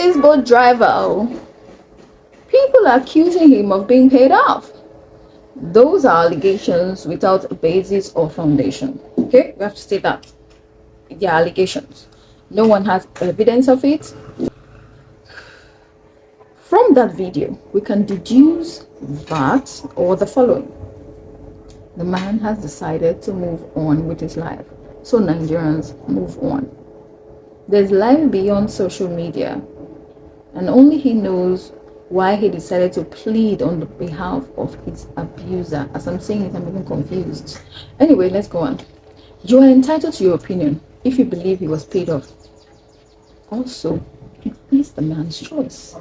this boat driver. Oh. People are accusing him of being paid off. Those are allegations without a basis or foundation. Okay, we have to state that. They are allegations. No one has evidence of it. From that video, we can deduce that or the following. The man has decided to move on with his life. So Nigerians, move on. There's life beyond social media, and only he knows why he decided to plead on the behalf of his abuser. As I'm saying it, I'm even confused. Anyway, let's go on. You are entitled to your opinion if you believe he was paid off. Also, it is the man's choice.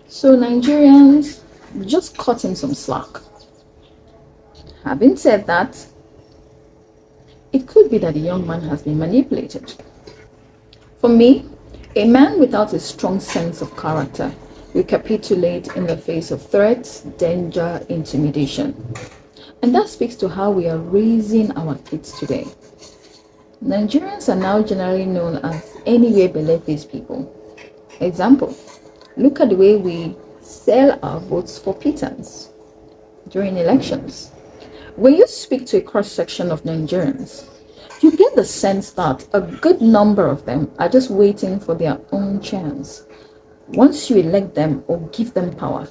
So Nigerians, just cut him some slack. Having said that, it could be that the young man has been manipulated. For me, a man without a strong sense of character will capitulate in the face of threats, danger, intimidation. And that speaks to how we are raising our kids today. Nigerians are now generally known as anywhere belle-faced people. Example, look at the way we sell our votes for pittance during elections. When you speak to a cross-section of Nigerians, you get the sense that a good number of them are just waiting for their own chance. Once you elect them or give them power,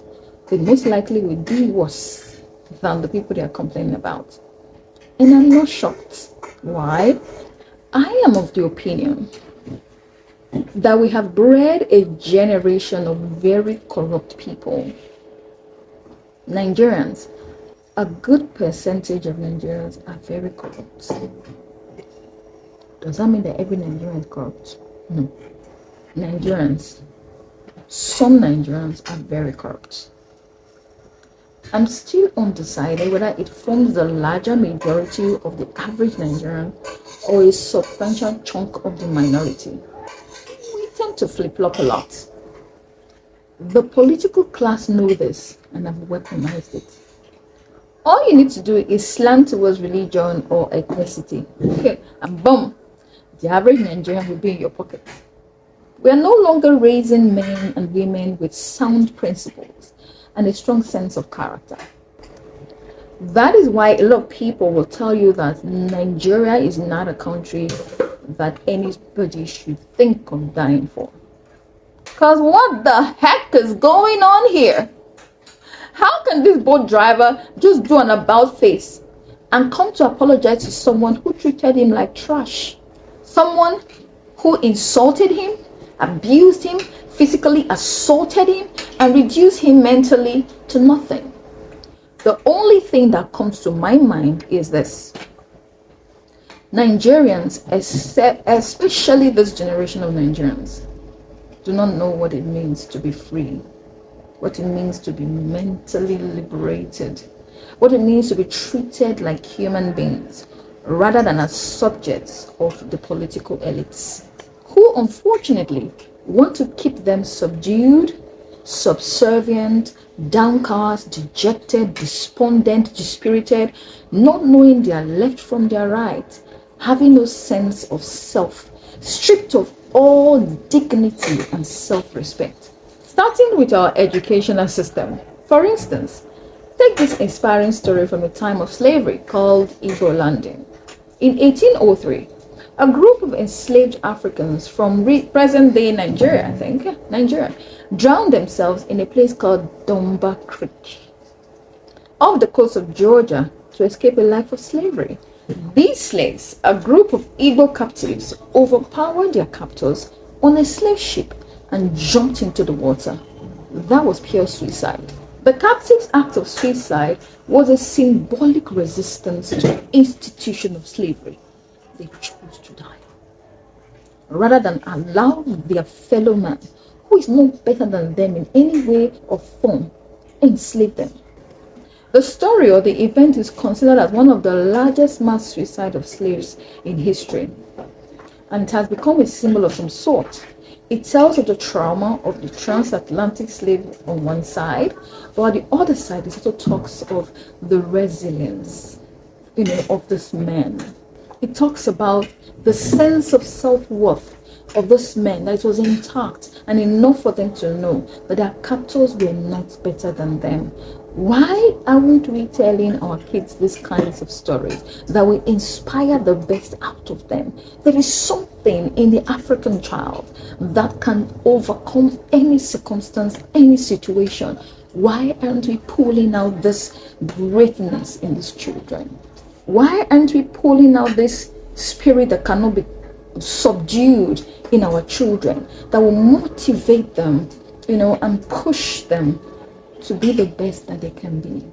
they most likely will do worse than the people they are complaining about. And I'm not shocked. Why? I am of the opinion that we have bred a generation of very corrupt people. Nigerians, a good percentage of Nigerians are very corrupt. Does that mean that every Nigerian is corrupt? No. Nigerians, some Nigerians are very corrupt. I'm still undecided whether it forms the larger majority of the average Nigerian or a substantial chunk of the minority. We tend to flip-flop a lot. The political class know this and have weaponized it. All you need to do is slant towards religion or ethnicity. Okay, and boom, the average Nigerian will be in your pocket. We are no longer raising men and women with sound principles and a strong sense of character. That is why a lot of people will tell you that Nigeria is not a country that anybody should think of dying for. Because what the heck is going on here? How can this boat driver just do an about face and come to apologize to someone who treated him like trash? Someone who insulted him, abused him, physically assaulted him, and reduced him mentally to nothing. The only thing that comes to my mind is this. Nigerians, especially this generation of Nigerians, do not know what it means to be free, what it means to be mentally liberated, what it means to be treated like human beings rather than as subjects of the political elites, who unfortunately want to keep them subdued, subservient, downcast, dejected, despondent, dispirited, not knowing their left from their right, having no sense of self, stripped of all dignity and self-respect. Starting with our educational system. For instance, take this inspiring story from a time of slavery called Igbo landing. In 1803, a group of enslaved Africans from present-day Nigeria, drowned themselves in a place called Dumba Creek, off the coast of Georgia, to escape a life of slavery. These slaves, a group of Igbo captives, overpowered their captors on a slave ship and jumped into the water. That was pure suicide. The captives' act of suicide was a symbolic resistance to the institution of slavery. They chose to die rather than allow their fellow man, who is no better than them in any way or form, enslave them. The story or the event is considered as one of the largest mass suicide of slaves in history, and it has become a symbol of some sort. It tells of the trauma of the transatlantic slave on one side, but on the other side it also talks of the resilience, of this man. It talks about the sense of self-worth of those men, that it was intact and enough for them to know that their captors were not better than them. Why aren't we telling our kids these kinds of stories that will inspire the best out of them? There is something in the African child that can overcome any circumstance, any situation. Why aren't we pulling out this greatness in these children? Why aren't we pulling out this spirit that cannot be subdued in our children, that will motivate them, and push them to be the best that they can be?